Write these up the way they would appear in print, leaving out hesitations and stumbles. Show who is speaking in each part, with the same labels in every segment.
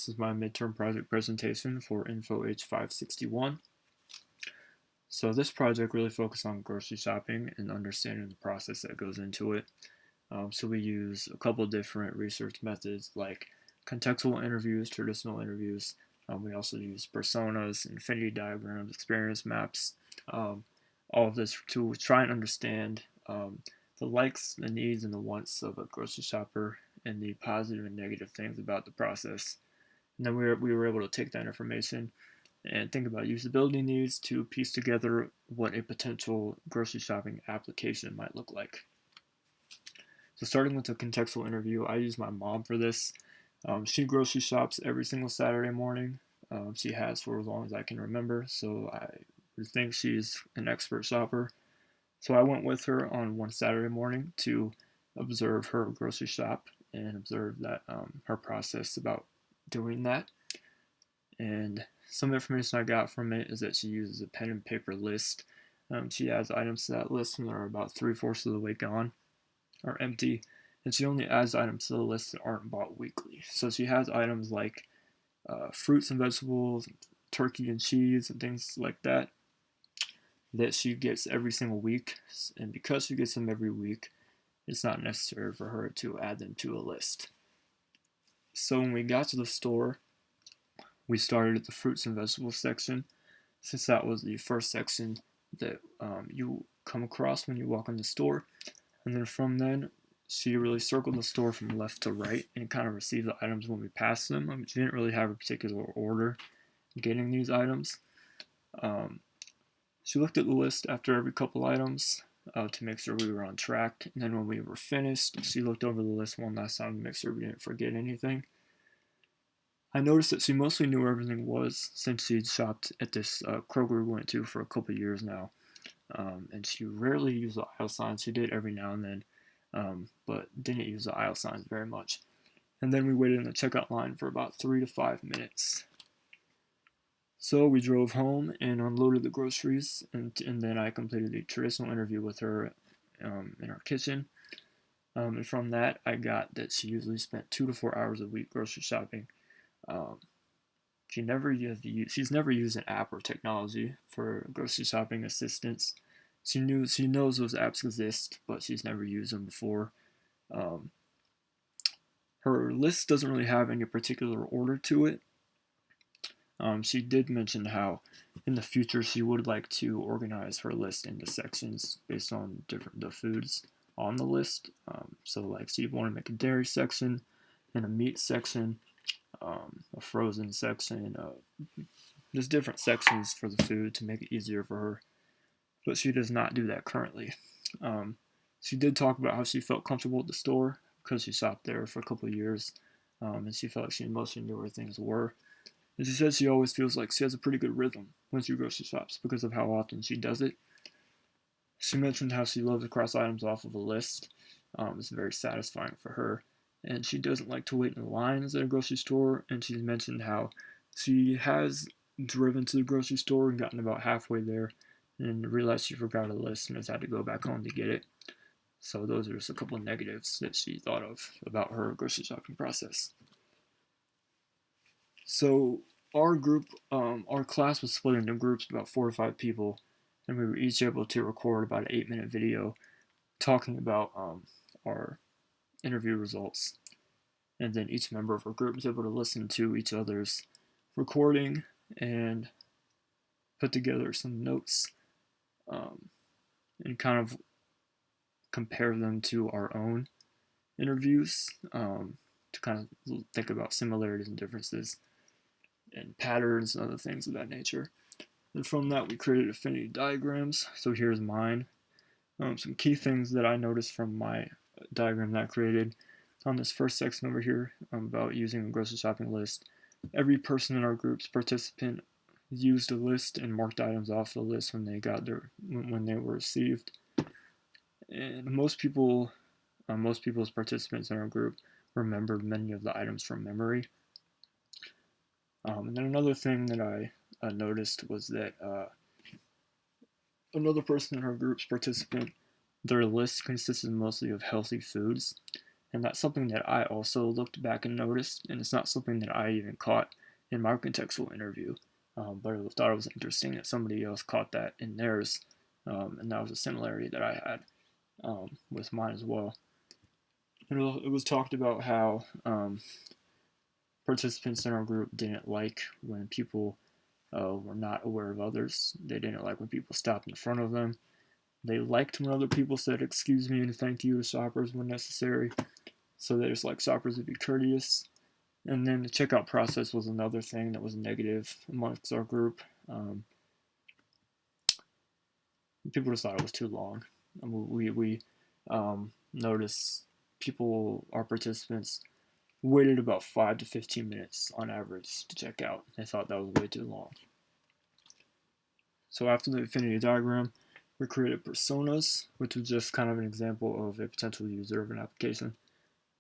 Speaker 1: This is my midterm project presentation for Info H561. So this project really focused on grocery shopping and understanding the process that goes into it. So we use a couple different research methods like contextual interviews, traditional interviews. We also use personas, infinity diagrams, experience maps, all of this to try and understand the likes, the needs, and the wants of a grocery shopper and the positive and negative things about the process. And then we were able to take that information and think about usability needs to piece together what a potential grocery shopping application might look like. So starting with the contextual interview, I use my mom for this. She grocery shops every single Saturday morning. She has for as long as I can remember, so I think she's an expert shopper. So I went with her on one Saturday morning to observe her grocery shop and observe that her process about doing that. And some information I got from it is that she uses a pen and paper list. She adds items to that list and they're about 3/4 of the way gone or empty. And she only adds items to the list that aren't bought weekly. So she has items like fruits and vegetables, turkey and cheese, and things like that that she gets every single week. And because she gets them every week, it's not necessary for her to add them to a list. So when we got to the store, we started at the fruits and vegetables section, since that was the first section that you come across when you walk in the store. And then from then, she really circled the store from left to right and kind of received the items when we passed them. She didn't really have a particular order getting these items. She looked at the list after every couple items to make sure we were on track. And then when we were finished, she looked over the list one last time to make sure we didn't forget anything. I noticed that she mostly knew where everything was since she'd shopped at this Kroger we went to for a couple years now. And she rarely used the aisle signs. She did every now and then, but didn't use the aisle signs very much. And then we waited in the checkout line for about 3 to 5 minutes. So we drove home and unloaded the groceries, and then I completed a traditional interview with her in our kitchen. And from that, I got that she usually spent 2 to 4 hours a week grocery shopping. She's never used an app or technology for grocery shopping assistance. She knows those apps exist, but she's never used them before. Her list doesn't really have any particular order to it. She did mention how in the future she would like to organize her list into sections based on the foods on the list. So like she'd want to make a dairy section and a meat section, a frozen section, just different sections for the food to make it easier for her. But she does not do that currently. She did talk about how she felt comfortable at the store because she shopped there for a couple of years, and she felt like she mostly knew where things were. And she said she always feels like she has a pretty good rhythm when she grocery shops because of how often she does it. She mentioned how she loves to cross items off of a list. It's very satisfying for her. And she doesn't like to wait in lines at a grocery store. And she's mentioned how she has driven to the grocery store and gotten about halfway there and realized she forgot a list and has had to go back home to get it. So those are just a couple of negatives that she thought of about her grocery shopping process. So our class was split into groups, about 4 to 5 people, and we were each able to record about an 8-minute video talking about our interview results. And then each member of our group was able to listen to each other's recording and put together some notes and kind of compare them to our own interviews to kind of think about similarities and differences and patterns and other things of that nature. And from that, we created affinity diagrams. So here's mine. Some key things that I noticed from my diagram that I created on this first section over here about using a grocery shopping list. Every person in our group's participant used a list and marked items off the list when they were received. And most people's participants in our group remembered many of the items from memory. And then another thing that I noticed was that another person in our group's participant, their list consisted mostly of healthy foods, And that's something that I also looked back and noticed, and it's not something that I even caught in my contextual interview. But I thought it was interesting that somebody else caught that in theirs, and that was a similarity that I had with mine as well. And it was talked about how participants in our group didn't like when people were not aware of others. They didn't like when people stopped in front of them. They liked when other people said "excuse me" and "thank you" to shoppers when necessary. So they just like shoppers to be courteous. And then the checkout process was another thing that was negative amongst our group. People just thought it was too long. And we noticed people, our participants, waited about 5 to 15 minutes on average to check out. They thought that was way too long. So after the affinity diagram, we created personas, which was just kind of an example of a potential user of an application.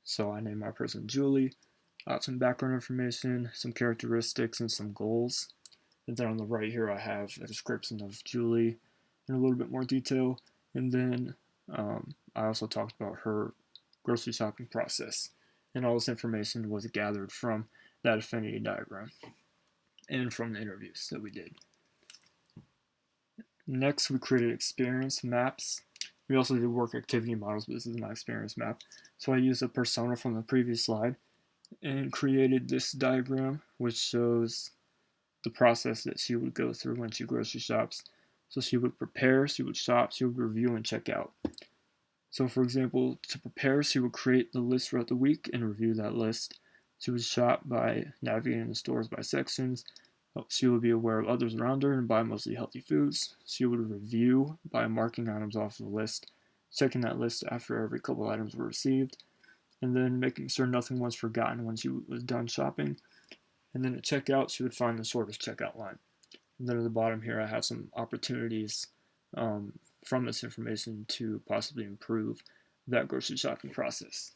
Speaker 1: So I named my person Julie, some background information, some characteristics, and some goals. And then on the right here, I have a description of Julie in a little bit more detail. And then I also talked about her grocery shopping process. And all this information was gathered from that affinity diagram and from the interviews that we did. Next, we created experience maps. We also did work activity models, but this is my experience map. So I used a persona from the previous slide and created this diagram, which shows the process that she would go through when she grocery shops. So she would prepare, she would shop, she would review, and check out. So for example, to prepare, she would create the list throughout the week and review that list. She would shop by navigating the stores by sections. She would be aware of others around her and buy mostly healthy foods. She would review by marking items off the list, checking that list after every couple items were received, and then making sure nothing was forgotten when she was done shopping. And then at checkout, she would find the shortest checkout line. And then at the bottom here, I have some opportunities from this information to possibly improve that grocery shopping process.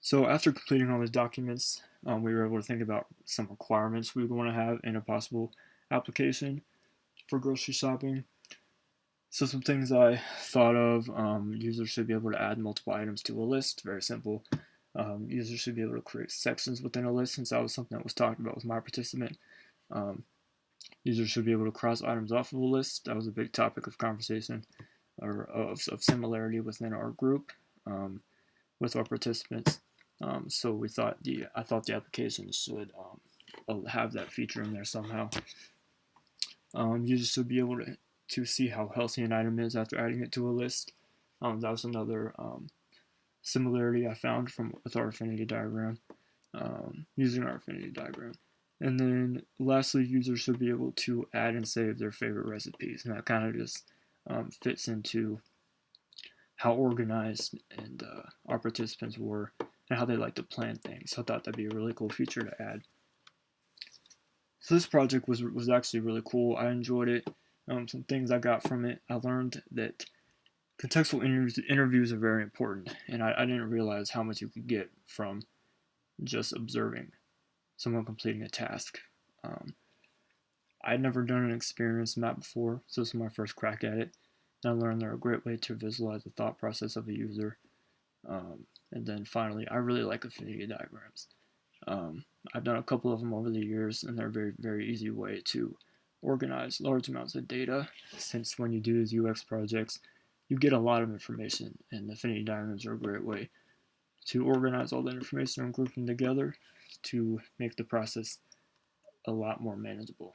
Speaker 1: So after completing all these documents, we were able to think about some requirements we would want to have in a possible application for grocery shopping. So some things I thought of, users should be able to add multiple items to a list, very simple. Users should be able to create sections within a list, since that was something that was talked about with my participant. Users should be able to cross items off of a list. That was a big topic of conversation, or of similarity within our group with our participants. So I thought the application should have that feature in there somehow. Users should be able to see how healthy an item is after adding it to a list. That was another similarity I found with our affinity diagram, using our affinity diagram. And then lastly, users should be able to add and save their favorite recipes, and that kind of just fits into how organized and our participants were and how they like to plan things. So I thought that'd be a really cool feature to add. So this project was actually really cool. I enjoyed it. Some things I got from it. I learned that contextual interviews are very important, and I didn't realize how much you could get from just observing someone completing a task. I'd never done an experience map before, so this is my first crack at it. And I learned they're a great way to visualize the thought process of a user. And then finally, I really like affinity diagrams. I've done a couple of them over the years, and they're a very, very easy way to organize large amounts of data, since when you do these UX projects, you get a lot of information, and affinity diagrams are a great way to organize all that information and group them together to make the process a lot more manageable.